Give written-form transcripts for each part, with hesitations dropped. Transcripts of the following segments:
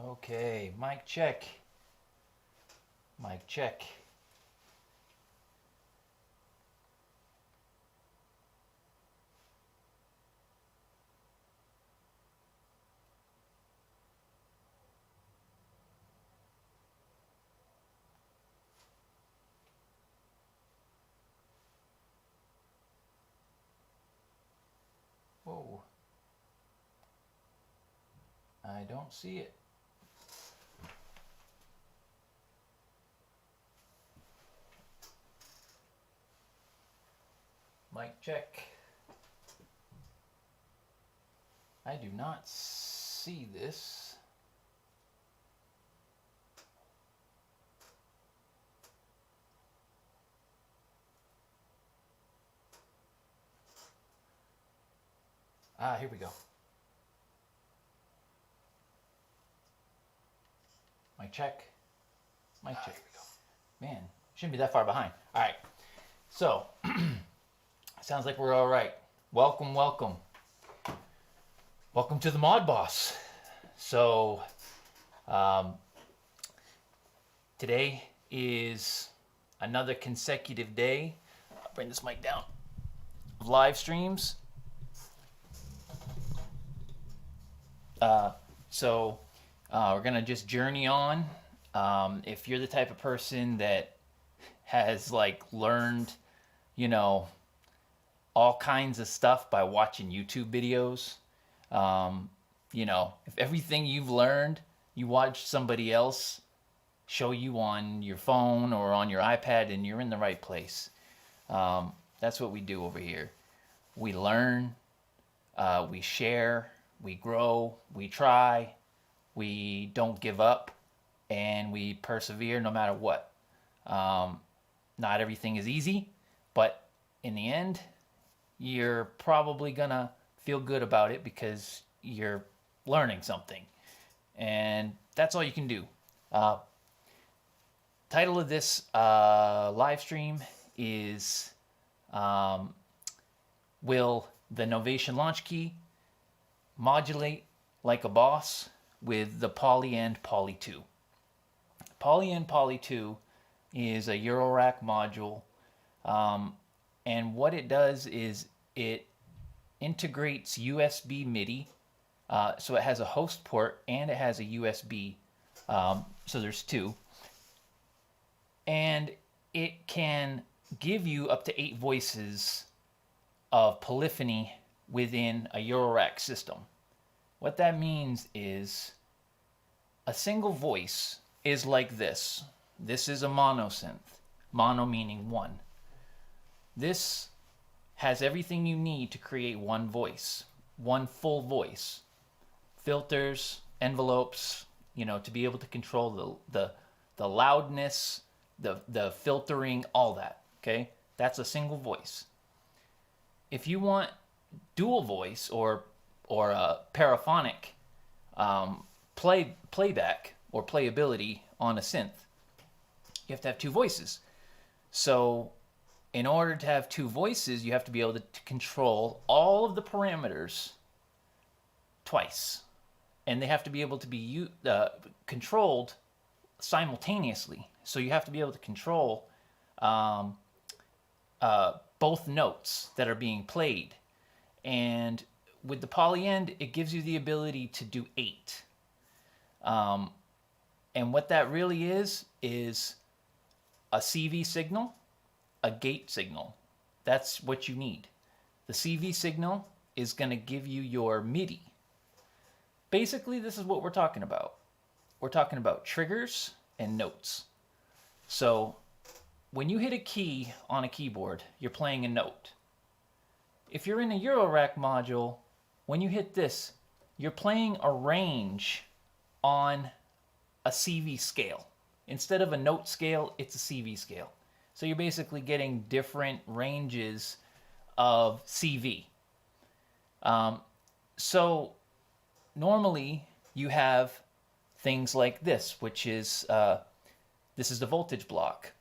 Okay, mic check. Mic check. Whoa. I don't see it. Mic check. I do not see this. Ah, here we go. Mic check. Mic check. Here we go. Man, shouldn't be that far behind. All right. So, sounds like we're all right. Welcome, welcome. Welcome to the Mod Boss. So, today is another consecutive day. I'll bring this mic down. Live streams. We're gonna just journey on. If you're the type of person that has like learned, all kinds of stuff by watching YouTube videos, if everything you've learned, you watch somebody else show you on your phone or on your iPad, and you're in the right place. That's what we do over here. We learn, we share, we grow, we try, we don't give up, and we persevere no matter what. Not everything is easy, but in the end, you're probably gonna feel good about it because you're learning something. And that's all you can do. Title of this live stream is Will the Novation LaunchKey Modulate like a boss with the Polyend Poly 2? Polyend Poly 2 is a Eurorack module, and what it does is it integrates USB Midi, so it has a host port and it has a USB, so there's two, and it can give you up to 8 voices of polyphony within a Eurorack system. What that means is a single voice is like this. This is a mono synth. Mono meaning one. This has everything you need to create one voice, one full voice. Filters, envelopes, to be able to control the loudness, the filtering, all that. Okay? That's a single voice. If you want dual voice or a paraphonic playback or playability on a synth, you have to have 2 voices. So in order to have 2 voices, you have to be able to control all of the parameters twice. And they have to be able to be controlled simultaneously. So you have to be able to control both notes that are being played. And with the Polyend, it gives you the ability to do 8. And what that really is a CV signal, a gate signal. That's what you need. The CV signal is going to give you your Midi. Basically, this is what we're talking about. We're talking about triggers and notes. So when you hit a key on a keyboard, you're playing a note. If you're in a Eurorack module, when you hit this, you're playing a range on a CV scale. Instead of a note scale, it's a CV scale. So you're basically getting different ranges of CV. So normally you have things like this, which is this is the voltage block.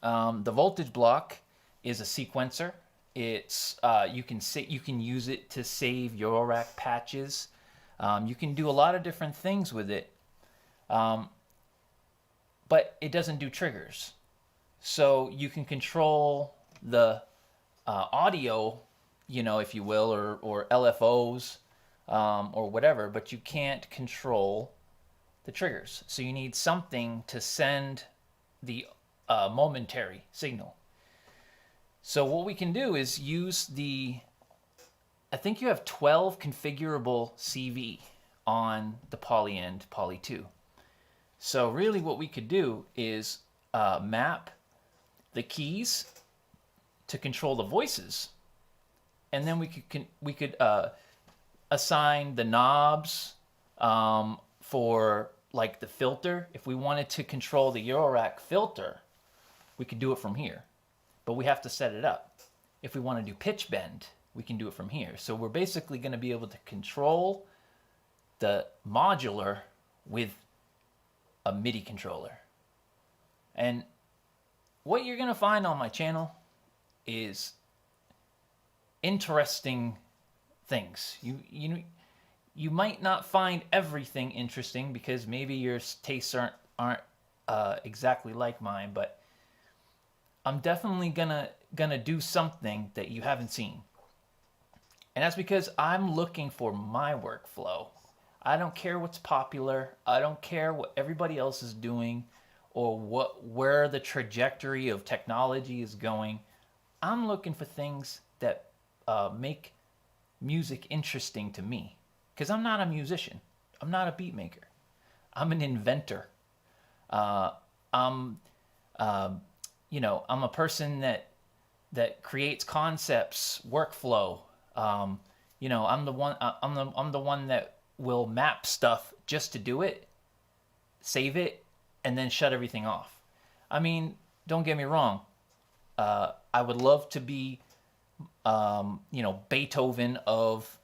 The voltage block is a sequencer. It's you can use it to save Eurorack patches. You can do a lot of different things with it, but it doesn't do triggers. So you can control the audio, if you will, or LFOs, or whatever, but you can't control the triggers. So you need something to send the momentary signal. So what we can do is use I think you have 12 configurable CV on the Polyend Poly 2. So really what we could do is map the keys to control the voices, and then we could assign the knobs for like the filter. If we wanted to control the Eurorack filter, we could do it from here, but we have to set it up. If we want to do pitch bend, we can do it from here. So we're basically going to be able to control the modular with a MIDI controller. And what you're going to find on my channel is interesting things. You might not find everything interesting because maybe your tastes aren't exactly like mine, but I'm definitely gonna do something that you haven't seen. And that's because I'm looking for my workflow. I don't care what's popular. I don't care what everybody else is doing or where the trajectory of technology is going. I'm looking for things that make music interesting to me, because I'm not a musician. I'm not a beat maker. I'm an inventor. I'm a person that creates concepts, workflow. I'm the one that will map stuff just to do it, save it, and then shut everything off. I mean, don't get me wrong. I would love to be, Beethoven of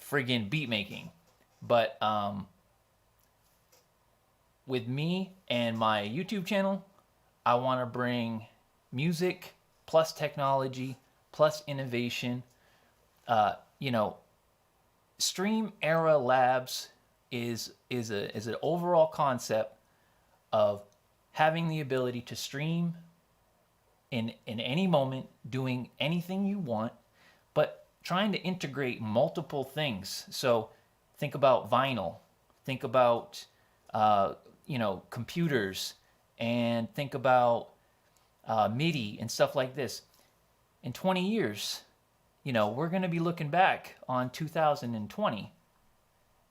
friggin' beat making, but with me and my YouTube channel, I want to bring music plus technology plus innovation. Stream Era Labs is an overall concept of having the ability to stream in any moment, doing anything you want, but trying to integrate multiple things. So think about vinyl, think about computers, and think about MIDI and stuff like this. In 20 years, we're going to be looking back on 2020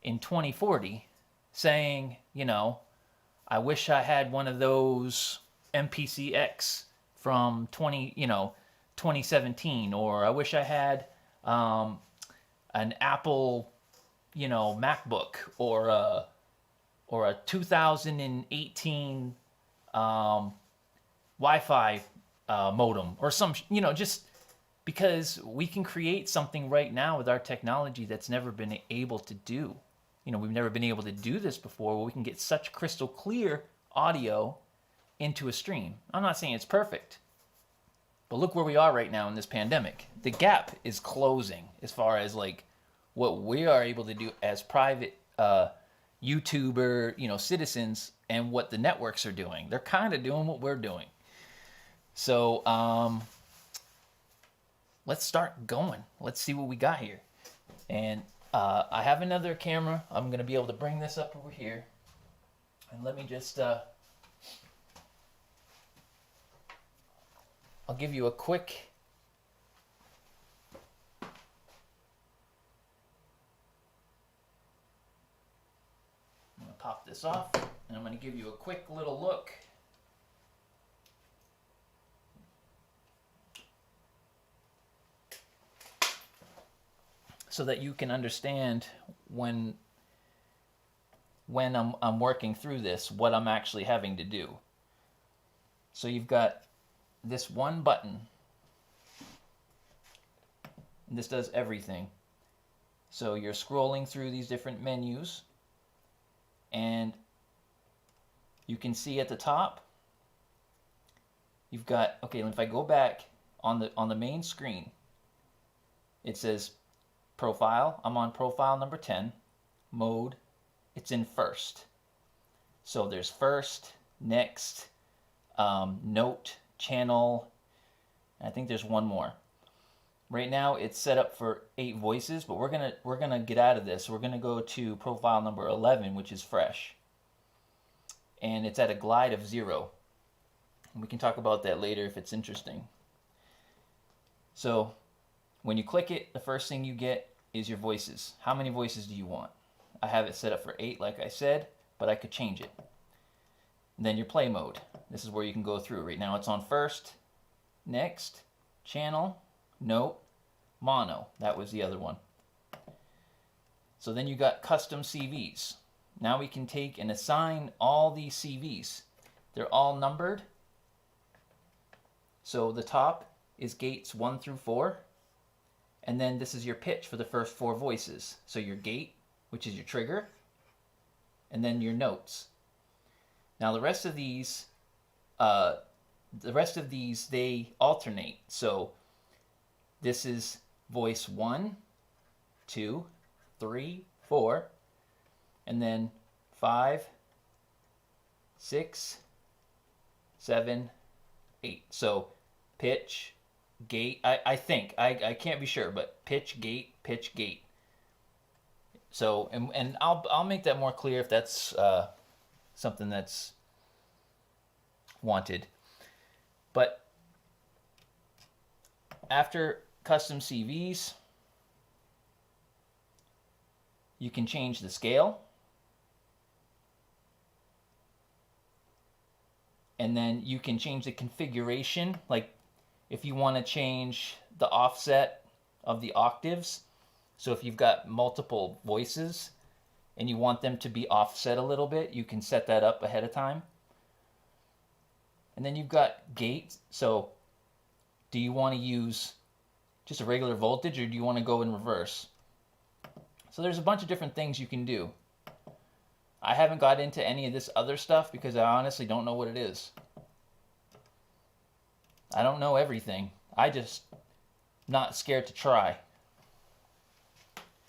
in 2040 saying, I wish I had one of those MPC-X from 2017, or I wish I had an Apple, MacBook, or a 2018 Wi-Fi modem, or some, just because we can create something right now with our technology that's never been able to do. We've never been able to do this before, where we can get such crystal clear audio into a stream. I'm not saying it's perfect, but look where we are right now in this pandemic. The gap is closing as far as like what we are able to do as private YouTuber, citizens, and what the networks are doing. They're kind of doing what we're doing. So let's start going. Let's see what we got here. And I have another camera. I'm going to be able to bring this up over here. And let me just, I'll give you a quick, I'm going to pop this off, and I'm going to give you a quick little look. So that you can understand when I'm working through this, what I'm actually having to do. So you've got this one button, and this does everything. So you're scrolling through these different menus, and you can see at the top, you've got, okay, if I go back on the main screen, it says profile. I'm on profile number 10. mode, it's in first. So there's first, next, note, channel, and I think there's one more. Right now it's set up for 8 voices, but we're gonna get out of this. We're gonna go to profile number 11, which is fresh, and it's at a glide of 0. And we can talk about that later if it's interesting. So when you click it, the first thing you get is your voices. How many voices do you want? I have it set up for 8, like I said, but I could change it. And then your play mode. This is where you can go through. Right now it's on first, next, channel, note, mono. That was the other one. So then you got custom CVs. Now we can take and assign all these CVs. They're all numbered. So the top is gates 1 through 4. And then this is your pitch for the first 4 voices. So your gate, which is your trigger, and then your notes. Now the rest of these, they alternate. So this is voice 1, 2, 3, 4, and then 5, 6, 7, 8. So pitch, gate, I think, I can't be sure, but pitch, gate, pitch, gate. So, and I'll make that more clear if that's something that's wanted. But after custom CVs, you can change the scale. And then you can change the configuration, like if you want to change the offset of the octaves. So if you've got multiple voices and you want them to be offset a little bit, you can set that up ahead of time. And then you've got gate. So do you want to use just a regular voltage or do you want to go in reverse? So there's a bunch of different things you can do. I haven't got into any of this other stuff because I honestly don't know what it is. I don't know everything. I just not scared to try.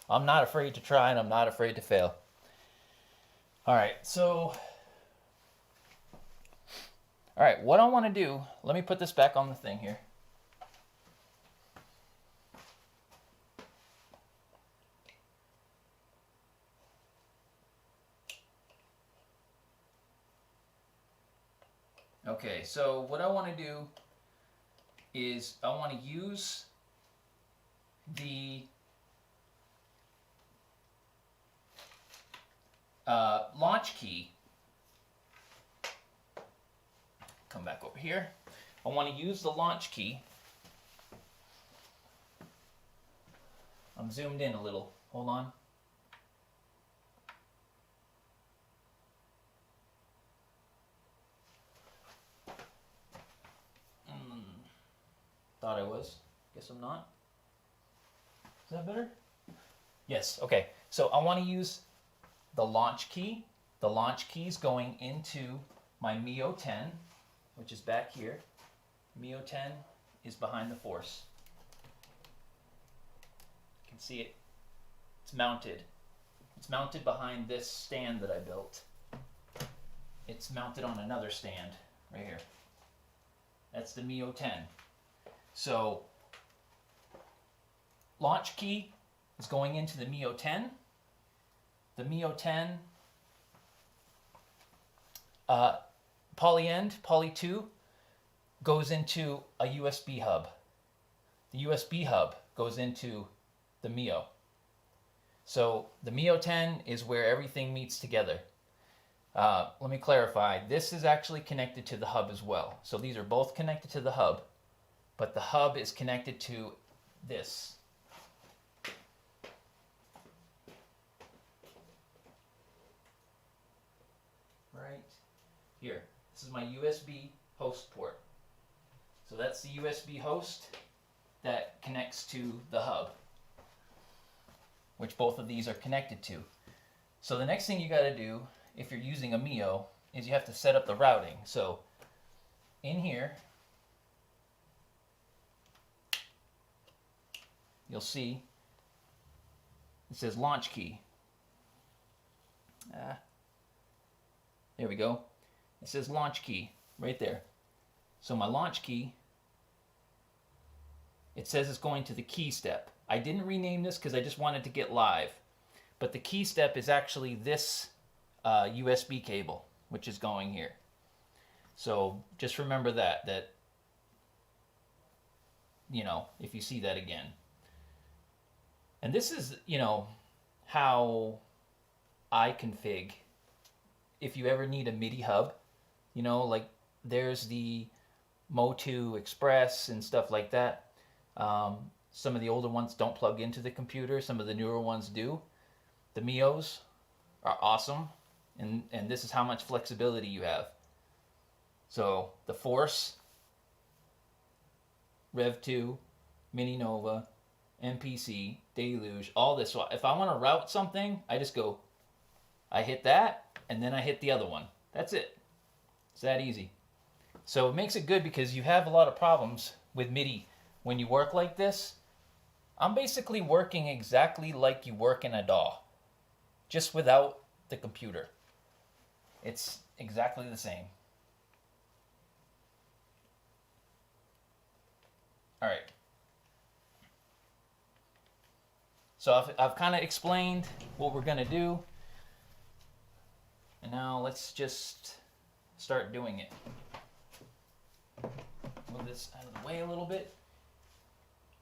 I'm not afraid to try and I'm not afraid to fail. All right, what I want to do, let me put this back on the thing here. Okay, so what I want to do is I want to use the launch key. Come back over here. I want to use the launch key. I'm zoomed in a little. Hold on. Thought I was. Guess I'm not. Is that better? Yes. Okay. So I want to use the launch key. The launch key is going into my Mio 10, which is back here. Mio 10 is behind the force. You can see it. It's mounted. It's mounted behind this stand that I built. It's mounted on another stand right here. That's the Mio 10. So launch key is going into the Mio 10. The Mio 10 Polyend Poly 2 goes into a USB hub. The USB hub goes into the Mio. So the Mio 10 is where everything meets together. Let me clarify. This is actually connected to the hub as well. So these are both connected to the hub, but the hub is connected to this. Right here. This is my USB host port. So that's the USB host that connects to the hub, which both of these are connected to. So the next thing you got to do if you're using a Mio is you have to set up the routing. So in here, you'll see it says launch key. There we go. It says launch key right there. So my launch key, it says it's going to the key step. I didn't rename this because I just wanted to get live. But the key step is actually this USB cable, which is going here. So just remember that, you know, if you see that again. And this is, you know, how I config if you ever need a Midi hub. You know, like there's the Mo2 Express and stuff like that. Some of the older ones don't plug into the computer. Some of the newer ones do. The Mios are awesome. And this is how much flexibility you have. So the Force, Rev 2, Mini Nova, MPC, Deluge, all this. So if I want to route something, I just go, I hit that, and then I hit the other one. That's it. It's that easy. So it makes it good because you have a lot of problems with MIDI when you work like this. I'm basically working exactly like you work in a DAW, just without the computer. It's exactly the same. All right. So I've kind of explained what we're going to do. And now let's just start doing it. Move this out of the way a little bit.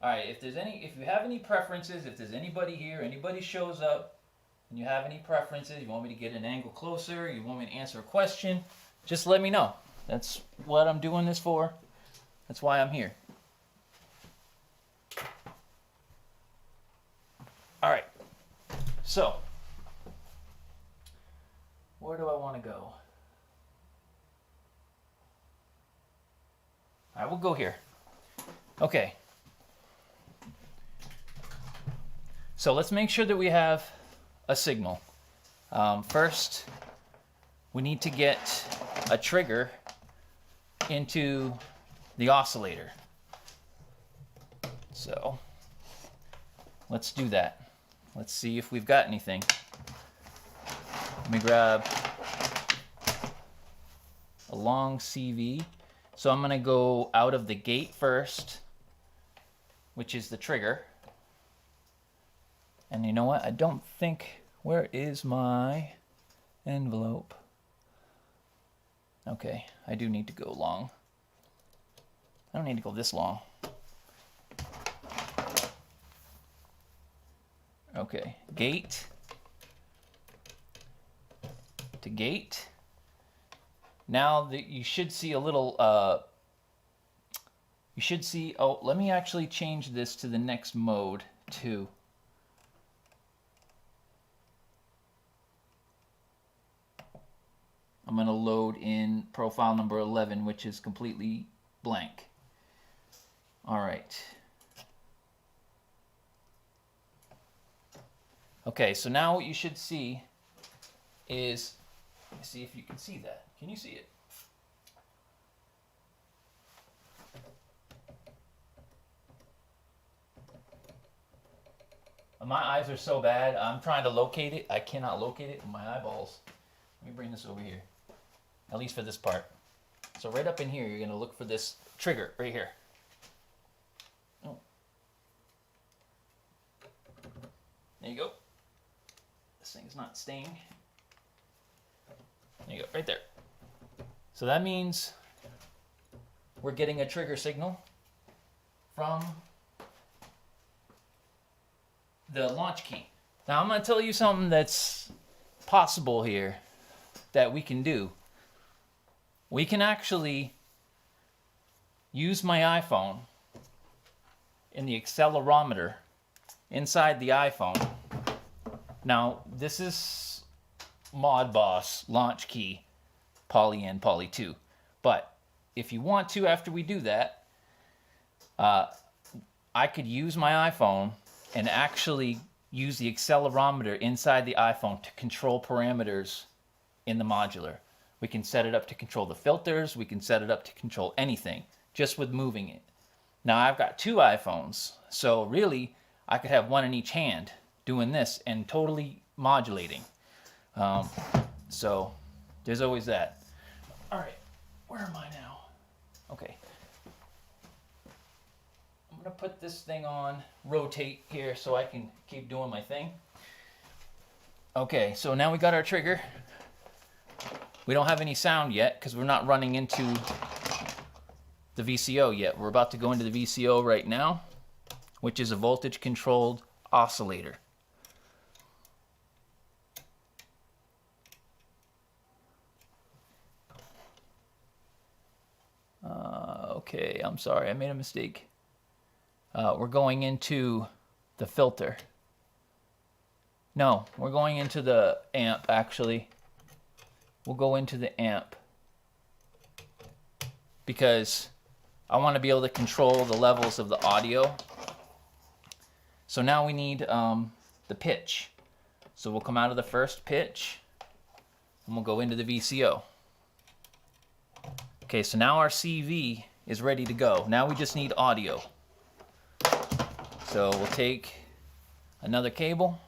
All right, if you have any preferences, if there's anybody here, anybody shows up, and you have any preferences, you want me to get an angle closer, you want me to answer a question, just let me know. That's what I'm doing this for. That's why I'm here. All right, so where do I want to go? I will go here. Okay. So let's make sure that we have a signal. First, we need to get a trigger into the oscillator. So let's do that. Let's see if we've got anything. Let me grab a long CV. So I'm going to go out of the gate first, which is the trigger. And you know what? I don't think, where is my envelope? Okay, I do need to go long. I don't need to go this long. Okay, gate to gate. Now that you should see a little, you should see, oh, let me actually change this to the next mode too. I'm going to load in profile number 11, which is completely blank. All right. Okay, so now what you should see is, let's see if you can see that. Can you see it? My eyes are so bad, I'm trying to locate it. I cannot locate it with my eyeballs. Let me bring this over here, at least for this part. So right up in here, you're going to look for this trigger right here. Oh. There you go. This thing's not staying. There you go, right there. So that means we're getting a trigger signal from the launch key. Now I'm going to tell you something that's possible here that we can do. We can actually use my iPhone in the accelerometer inside the iPhone. Now this is Modboss LaunchKey Polyend Poly 2. But if you want to, after we do that, I could use my iPhone and actually use the accelerometer inside the iPhone to control parameters in the modular. We can set it up to control the filters. We can set it up to control anything just with moving it. Now I've got two iPhones, so really I could have one in each hand doing this and totally modulating. So there's always that. All right, where am I now? Okay. I'm gonna put this thing on rotate here so I can keep doing my thing. Okay, so now we got our trigger. We don't have any sound yet because we're not running into the VCO yet. We're about to go into the VCO right now, which is a voltage controlled oscillator. Okay, I'm sorry, I made a mistake. We're going into the filter. No, we're going into the amp, actually. We'll go into the amp because I want to be able to control the levels of the audio. So now we need the pitch. So we'll come out of the first pitch and we'll go into the VCO. Okay, so now our CV is ready to go. Now we just need audio. So we'll take another cable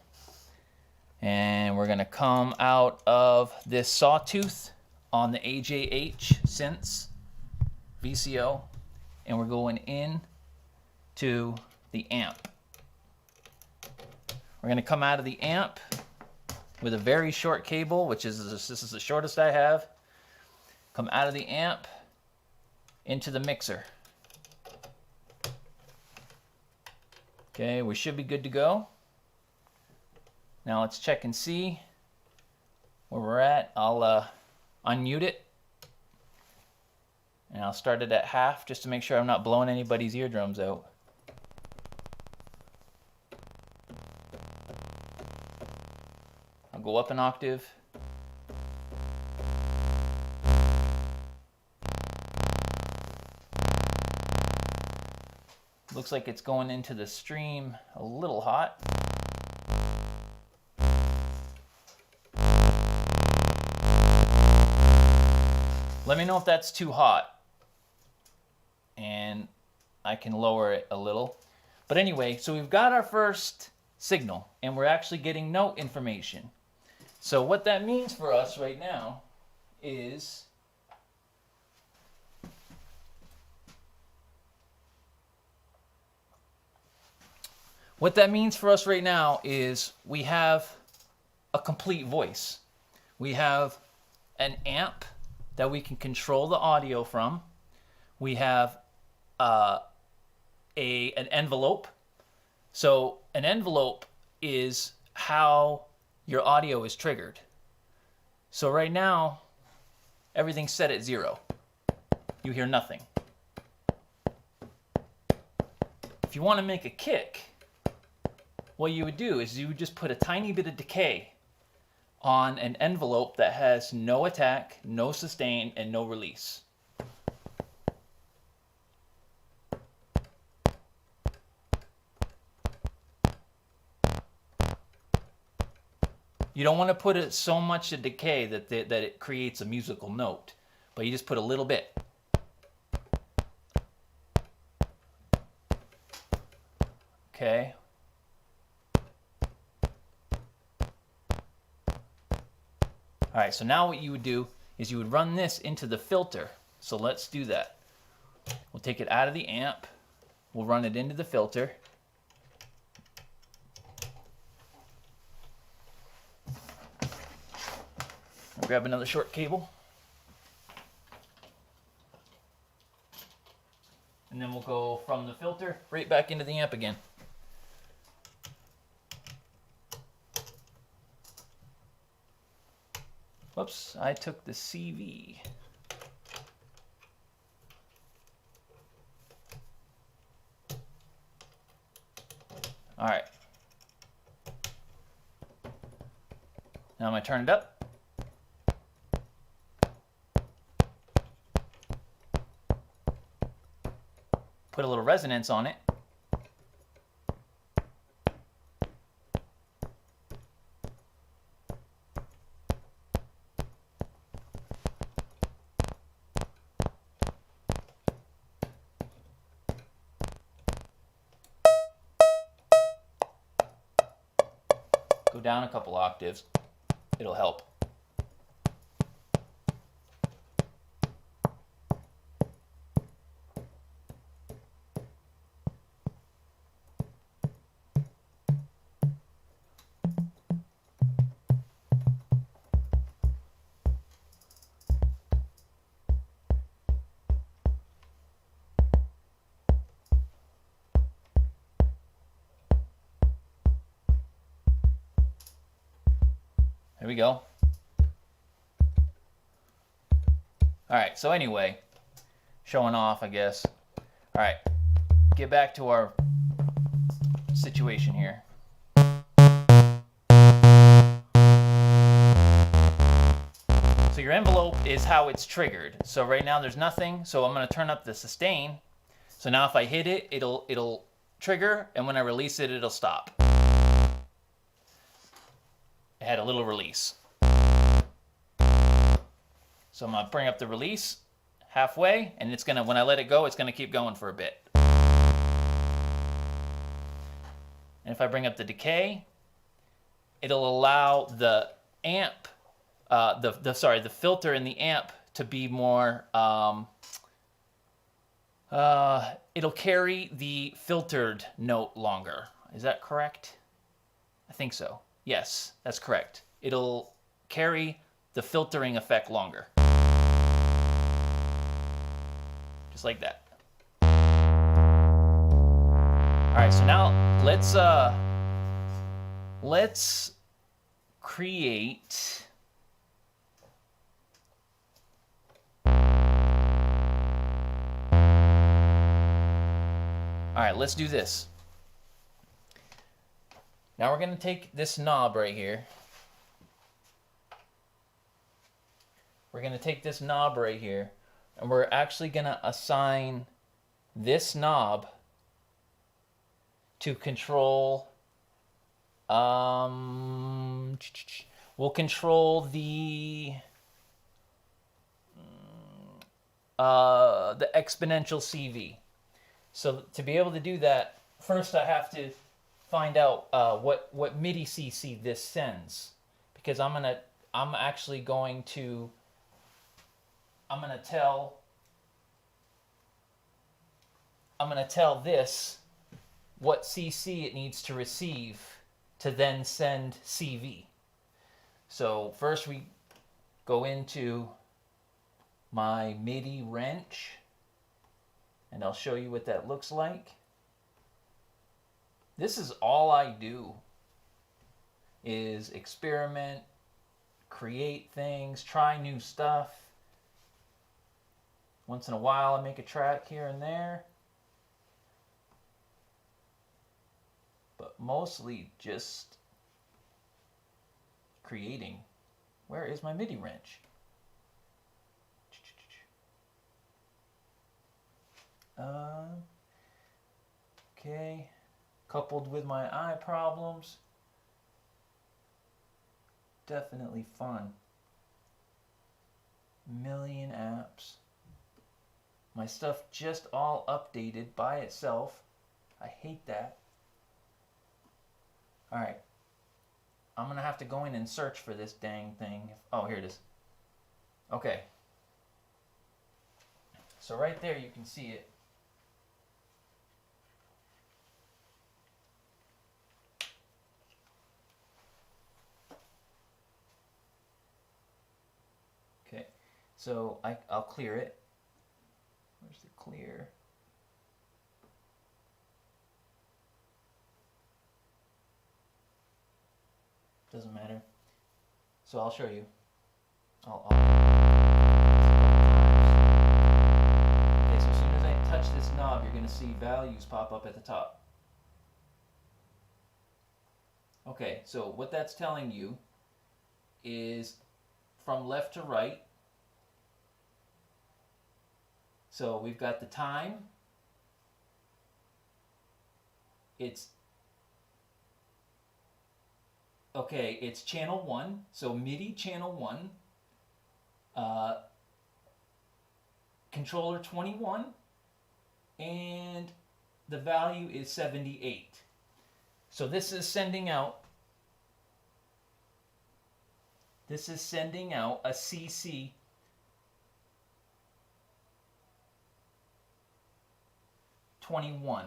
and we're gonna come out of this sawtooth on the AJH Synths VCO and we're going in to the amp. We're gonna come out of the amp with a very short cable, which is, this is the shortest I have. Come out of the amp into the mixer. Okay, we should be good to go. Now let's check and see where we're at. I'll unmute it. And I'll start it at half just to make sure I'm not blowing anybody's eardrums out. I'll go up an octave. Looks like it's going into the stream a little hot. Let me know if that's too hot and I can lower it a little. But anyway, so we've got our first signal and we're actually getting note information. So what that means for us right now is we have a complete voice. We have an amp that we can control the audio from. We have an envelope. So an envelope is how your audio is triggered. So right now, everything's set at 0. You hear nothing. If you want to make a kick, what you would do is you would just put a tiny bit of decay on an envelope that has no attack, no sustain, and no release. You don't want to put it so much of decay that it creates a musical note, but you just put a little bit. Okay. All right, so now what you would do is you would run this into the filter. So let's do that. We'll take it out of the amp. We'll run it into the filter. I'll grab another short cable. And then we'll go from the filter right back into the amp again. Whoops, I took the CV. All right. Now I'm going to turn it up. Put a little resonance on it. Go down a couple octaves. it'll help. There we go. All right, so anyway, showing off, I guess. All right, get back to our situation here. So your envelope is how it's triggered. So right now there's nothing, so I'm gonna turn up the sustain. So now if I hit it, it'll trigger, and when I release it, it'll stop. It had a little release. So I'm gonna bring up the release halfway, and it's gonna, when I let it go, it's gonna keep going for a bit. And if I bring up the decay, it'll allow the amp, the filter in the amp to be more, it'll carry the filtered note longer. Is that correct? I think so. Yes, that's correct. It'll carry the filtering effect longer. Just like that. All right, so now let's create all right, let's do this. Now we're going to take this knob right here. We're going to take this knob right here, and we're actually going to assign this knob to control, we'll control the exponential CV. So to be able to do that, first I have to find out what MIDI CC this sends, because I'm gonna tell this what CC it needs to receive to then send CV. So first we go into my MIDI wrench, and I'll show you what that looks like. This is all I do, is experiment, create things, try new stuff. Once in a while I make a track here and there, but mostly just creating. Where is my MIDI wrench? Okay, coupled with my eye problems, definitely fun. Million apps. My stuff just all updated by itself. I hate that. Alright, I'm gonna have to go in and search for this dang thing. Oh, here it is. Okay. So right there you can see it. Okay, so I'll clear it. Where's the clear? Doesn't matter. So I'll show you. Okay, so as soon as I touch this knob, you're going to see values pop up at the top. Okay, so what that's telling you is from left to right. So we've got the time. It's okay, it's channel 1, so MIDI channel 1, controller 21, and the value is 78. So this is sending out This is sending out a CC 21.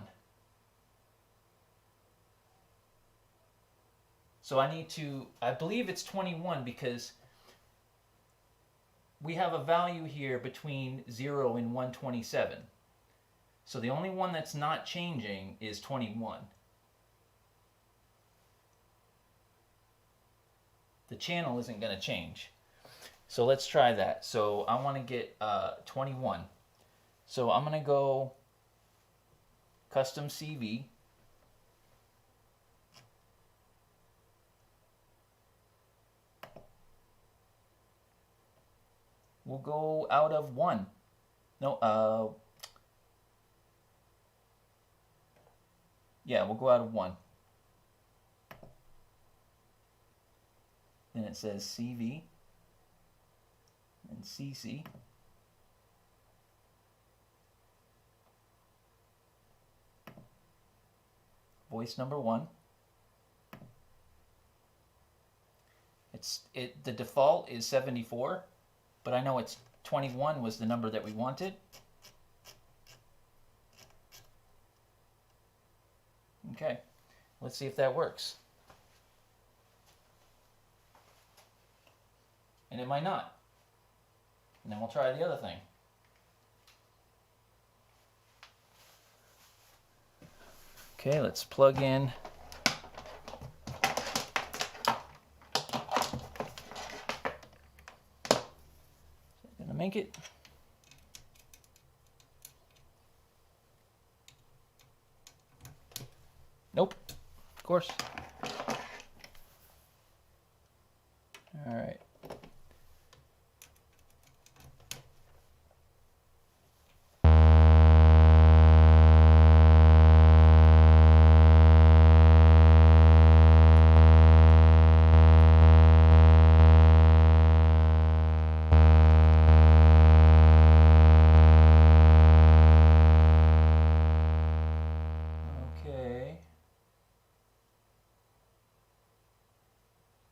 So I need to, I believe it's 21 because we have a value here between 0 and 127. So the only one that's not changing is 21. The channel isn't going to change. So let's try that. So I want to get 21. So I'm going to go custom CV. We'll go out of 1. No, yeah, we'll go out of 1. Then it says CV and CC. Voice number 1. The default is 74, but I know it's 21 was the number that we wanted. Okay, let's see if that works. And it might not. And then we'll try the other thing. Okay, let's plug in. Gonna make it. Nope, of course. All right.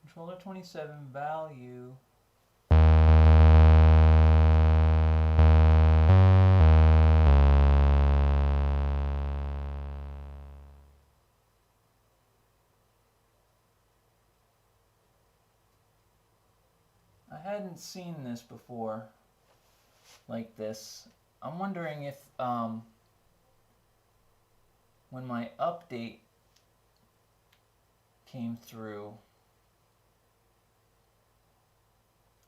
Controller 27 value. I hadn't seen this before like this. I'm wondering if when my update came through.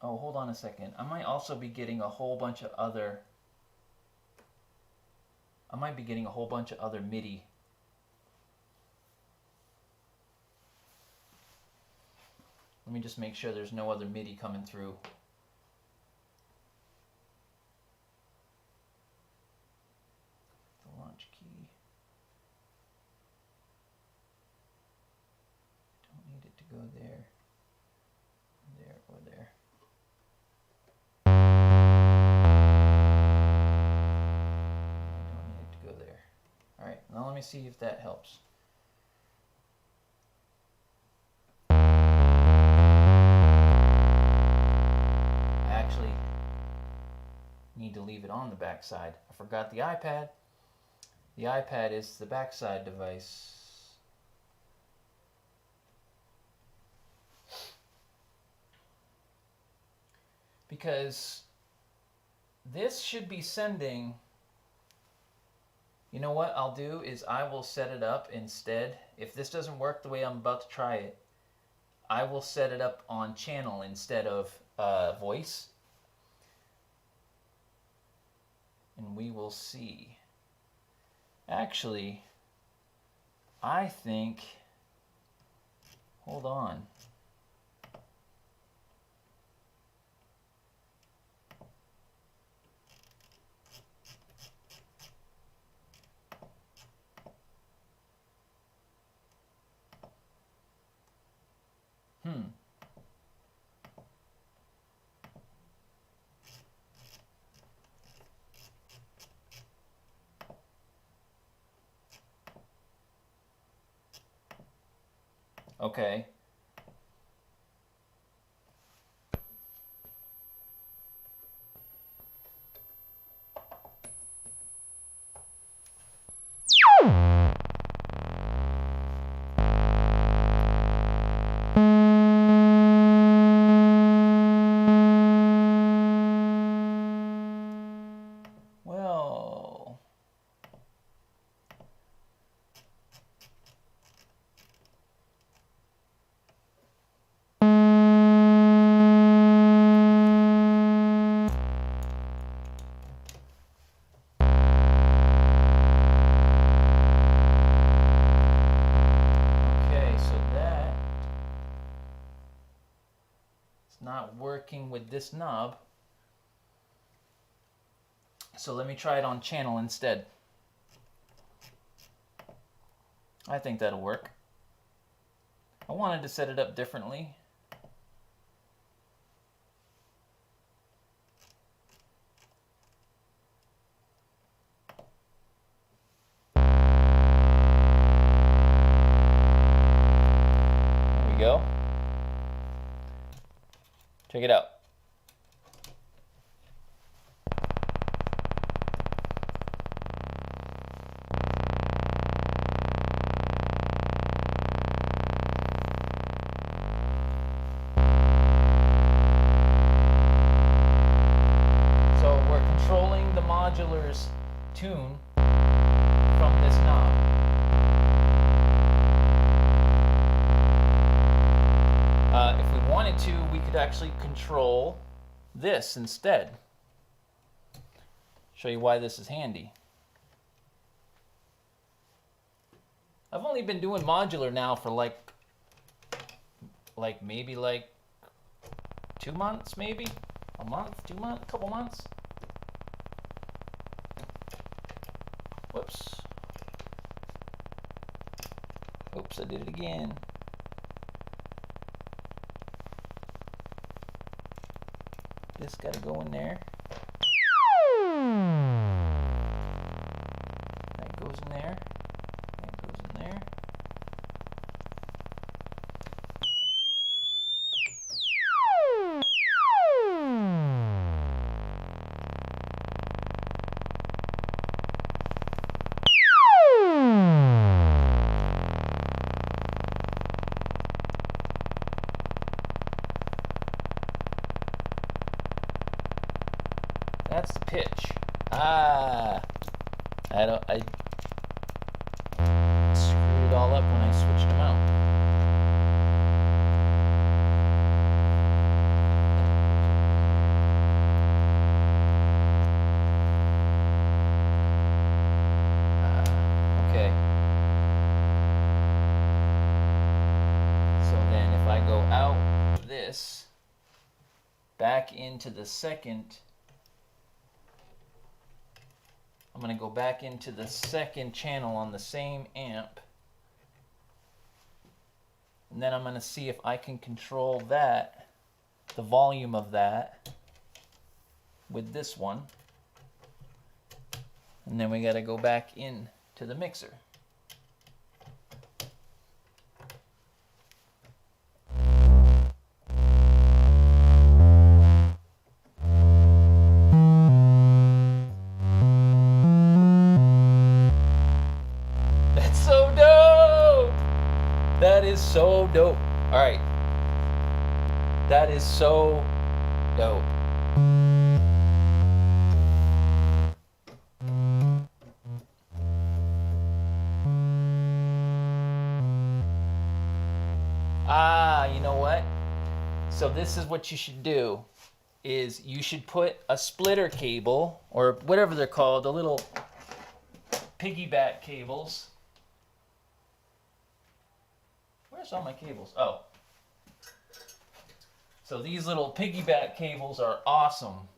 Oh, hold on a second. I might also be getting a whole bunch of other. I might be getting a whole bunch of other Midi. Let me just make sure there's no other Midi coming through. The launch key. Don't need it to go there, there, or there. Alright, now let me see if that helps. I actually need to leave it on the backside. I forgot the iPad. The iPad is the backside device. Because this should be sending. You know what I'll do is I will set it up instead. If this doesn't work the way I'm about to try it, I will set it up on channel instead of voice. And we will see. Actually, I think, hold on. Okay. with this knob. So let me try it on channel instead. I think that'll work. I wanted to set it up differently. There we go. Check it out. Modular's tune from this knob. If we wanted to, we could actually control this instead. Show you why this is handy. I've only been doing modular now for like maybe 2 months, maybe a month, 2 months, a couple months. Whoops. Oops, I did it again. This gotta go in there. That goes in there. That goes in there. That's the pitch. I screwed it all up when I switched them out. Okay. So then if I go out this, back into the second, I'm going to go back into the second channel on the same amp. And then I'm going to see if I can control that, the volume of that, with this one. And then we got to go back in to the mixer. That is so dope. All right. That is so dope. You know what? So this is what you should do, is you should put a splitter cable, or whatever they're called, the little piggyback cables. Where's all my cables? Oh. So these little piggyback cables are awesome.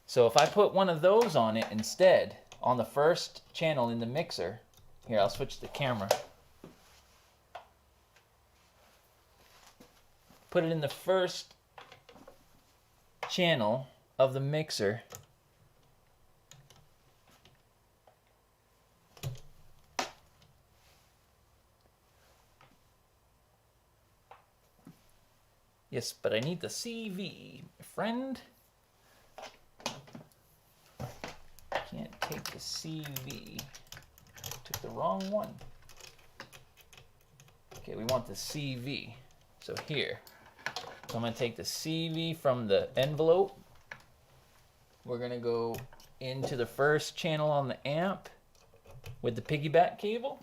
So if I put one of those on it instead, on the first channel in the mixer, here, I'll switch the camera. Put it in the first channel of the mixer. Yes, but I need the CV, friend. Can't take the CV. Took the wrong one. Okay, we want the CV. So here. So I'm going to take the CV from the envelope. We're going to go into the first channel on the amp with the piggyback cable.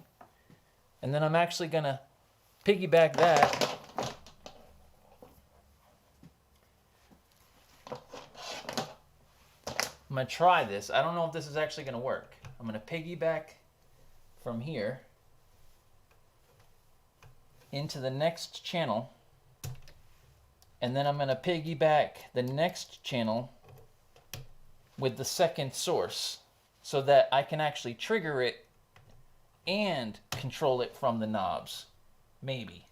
And then I'm actually going to piggyback that I'm going to try this. I don't know if this is actually going to work. I'm going to piggyback from here into the next channel. And then I'm going to piggyback the next channel with the second source so that I can actually trigger it and control it from the knobs. Maybe.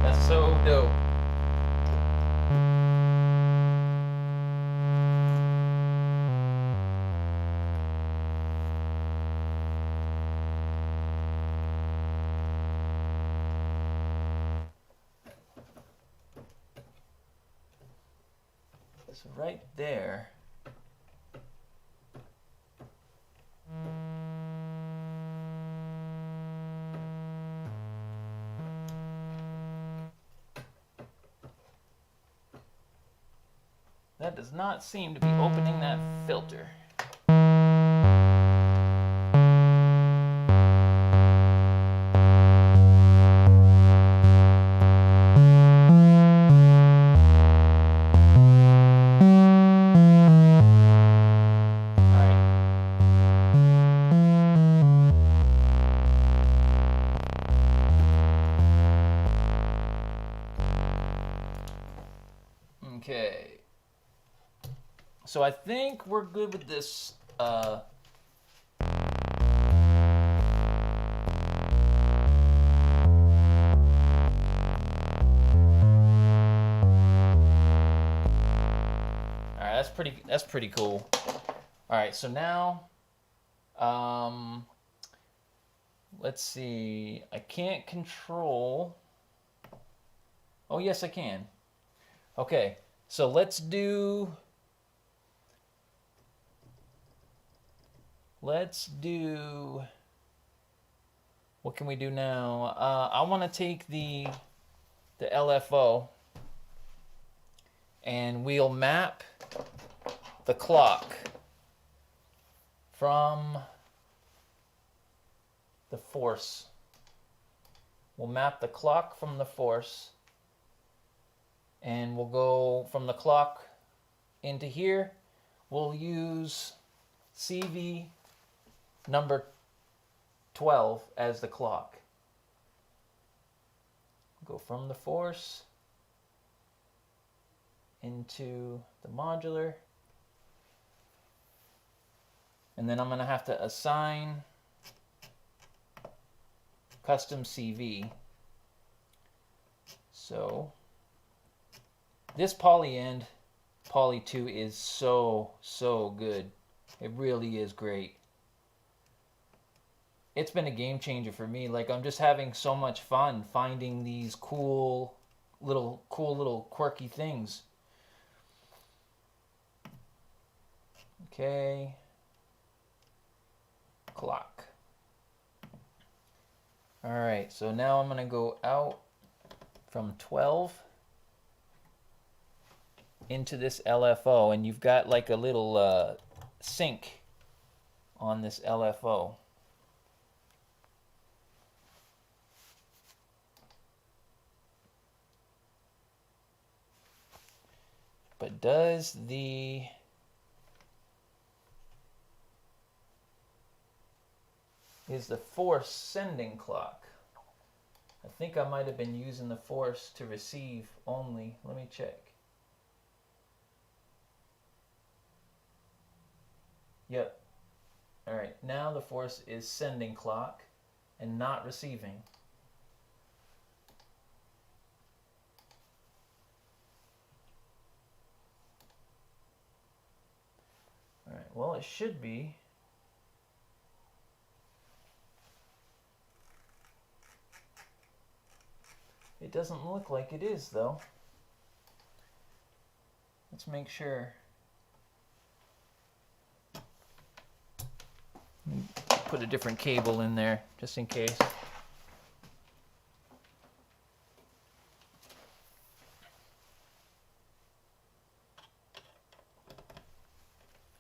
That's so dope. So right there. That does not seem to be opening that filter. Okay. So I think we're good with this. Alright, that's pretty cool. Alright, so now let's see. I can't control. Oh yes I can. Okay, so let's do what can we do now? I want to take the LFO and we'll map the clock from the force. We'll map the clock from the force, and we'll go from the clock into here. We'll use CV number 12 as the clock. Go from the force into the modular. And then I'm going to have to assign custom CV. So this Polyend Poly 2 is so good. It really is great. It's been a game changer for me. Like, I'm just having so much fun finding these cool little quirky things. Okay. Clock. All right, so now I'm going to go out from 12 into this LFO, and you've got like a little sync on this LFO. But does the is the force sending clock? I think I might have been using the force to receive only. Let me check. Yep. All right, now the force is sending clock and not receiving. All right, well, it should be. It doesn't look like it is, though. Let's make sure. Put a different cable in there, just in case.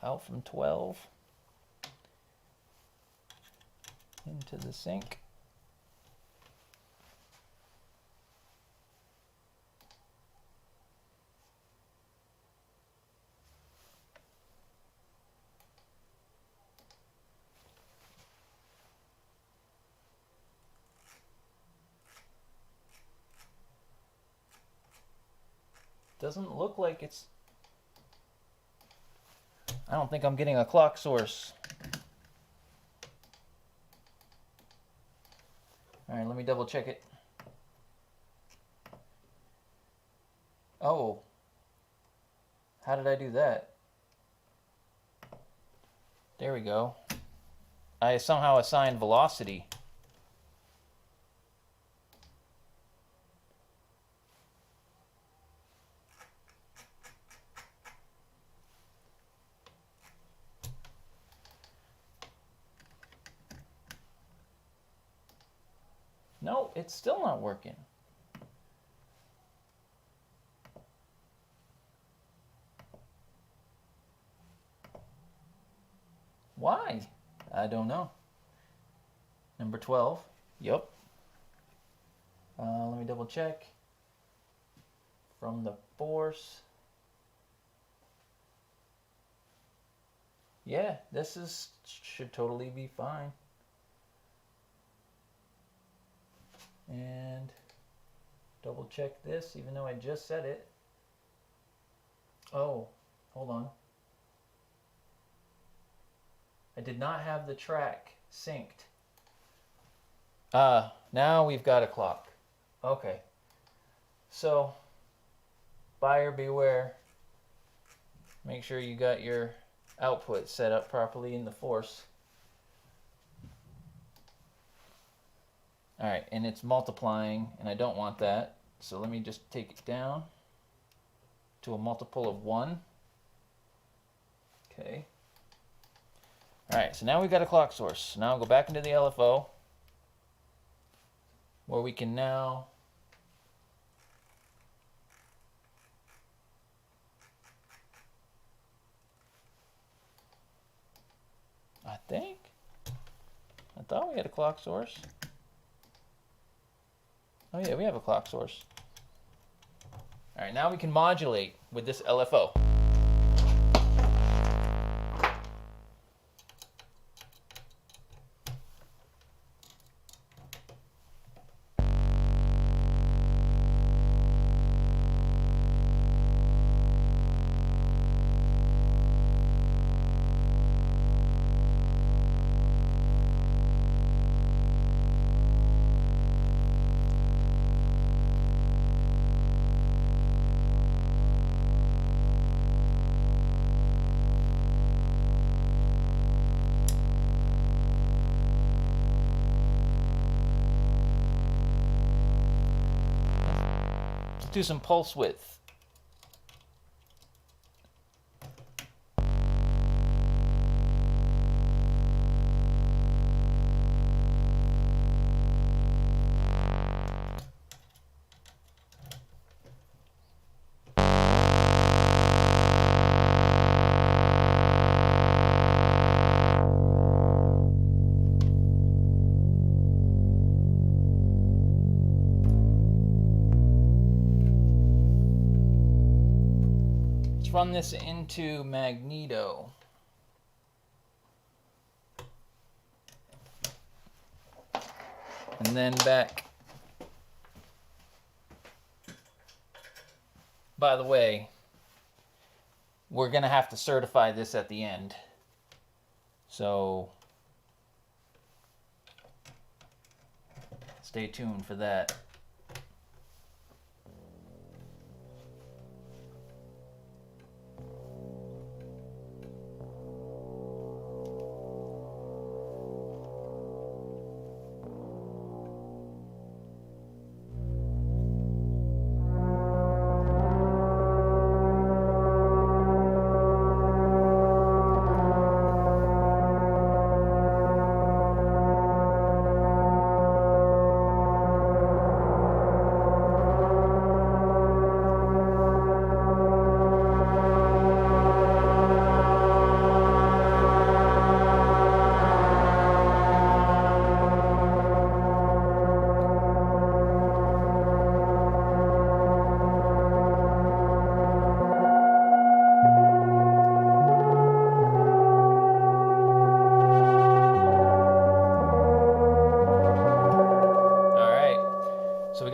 Out from 12. into the sink. Doesn't look like it's... I don't think I'm getting a clock source. All right, let me double check it. Oh, how did I do that? There we go. I somehow assigned velocity. No, it's still not working. Why? I don't know. Number 12. Yep. Let me double check. From the force. Yeah, this should totally be fine. And double check this, even though I just said it. Oh, hold on. I did not have the track synced. Now we've got a clock. Okay. So, buyer beware. Make sure you got your output set up properly in the force. All right, and it's multiplying, and I don't want that. So let me just take it down to a multiple of 1. Okay. All right, so now we've got a clock source. Now I'll go back into the LFO, where we can now I thought we had a clock source. Oh yeah, we have a clock source. All right, now we can modulate with this LFO. Do some pulse width. Run this into Magneto. And then back. By the way, we're going to have to certify this at the end. So stay tuned for that.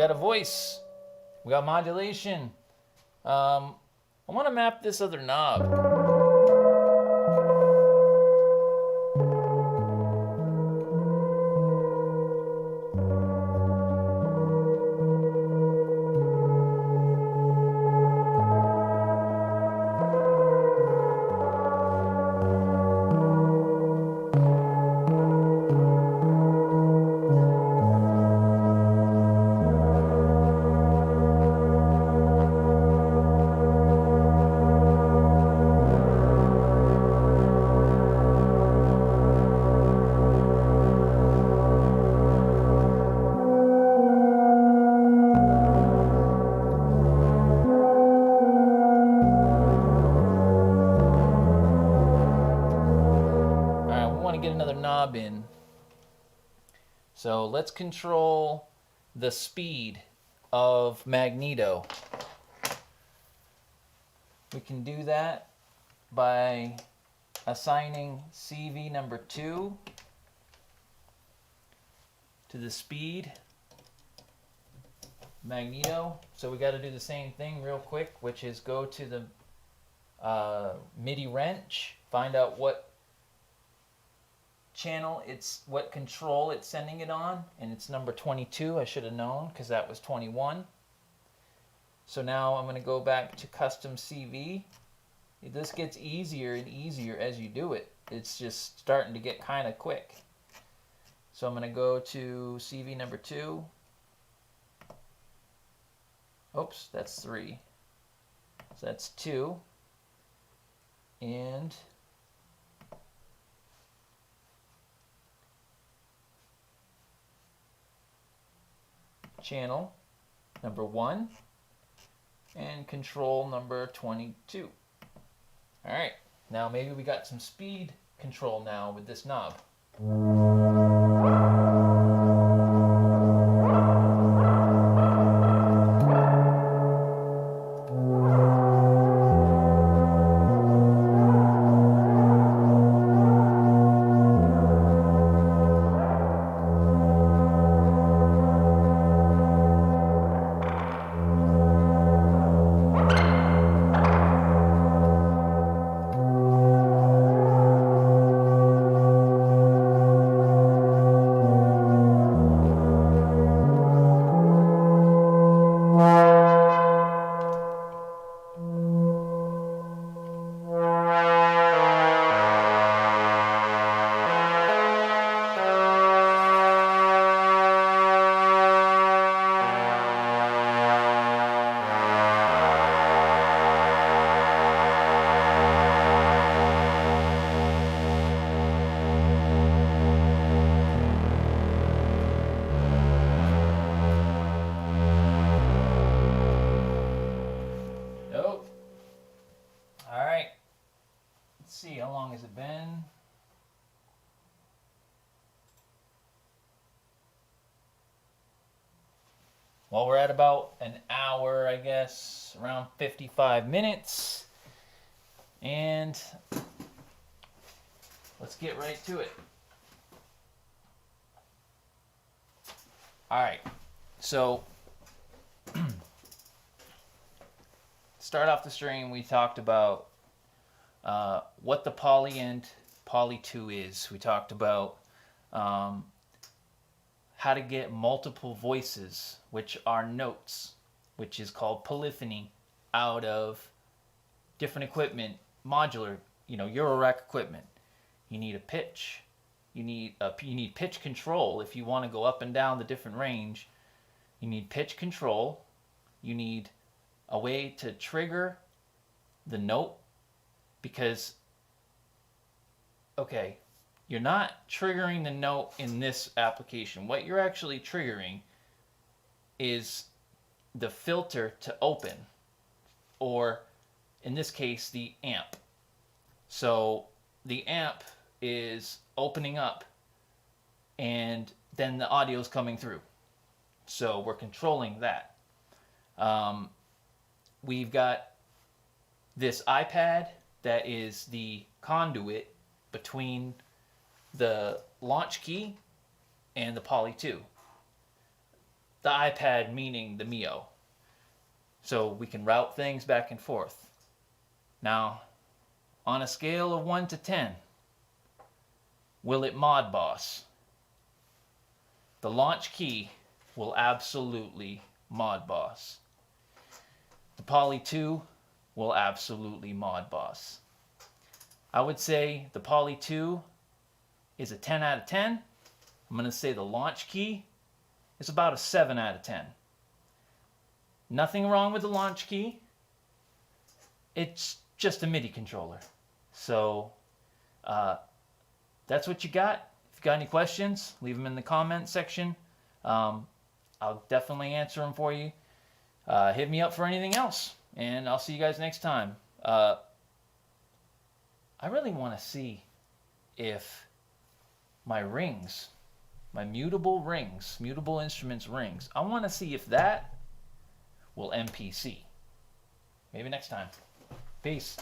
got a voice. We got modulation. I want to map this other knob. In. So let's control the speed of magneto. We can do that by assigning CV number 2 to the speed magneto. So we got to do the same thing real quick, which is go to the Midi wrench, find out what channel what control it's sending it on, and it's number 22. I should have known because that was 21. So now I'm going to go back to custom CV. This gets easier and easier as you do it. It's just starting to get kind of quick. So I'm going to go to CV number 2. Oops, that's 3. So that's 2. And channel number 1 and control number 22. All right, now maybe we got some speed control now with this knob. See, how long has it been? Well, we're at about an hour, I guess, around 55 minutes. And let's get right to it. All right, so start off the stream, we talked about what the Polyend Poly 2 is. We talked about how to get multiple voices, which are notes, which is called polyphony, out of different equipment, modular, Eurorack equipment. You need a pitch. You need pitch control if you want to go up and down the different range. You need pitch control. You need a way to trigger the note, because okay, you're not triggering the note in this application. What you're actually triggering is the filter to open, or in this case, the amp. So the amp is opening up and then the audio is coming through. So we're controlling that. We've got this iPad that is the conduit between the launch key and the Poly 2. the iPad meaning the Mio. So we can route things back and forth. Now, on a scale of 1 to 10, will it mod boss? The LaunchKey will absolutely mod boss. The Poly 2 will absolutely mod boss. I would say the Poly 2 is a 10 out of 10. I'm going to say the LaunchKey is about a 7 out of 10. Nothing wrong with the LaunchKey. It's just a Midi controller. So that's what you got. If you got any questions, leave them in the comment section. I'll definitely answer them for you. Hit me up for anything else, and I'll see you guys next time. I really want to see if my rings, my mutable rings, mutable instruments rings, I want to see if that will MPC. Maybe next time. Peace.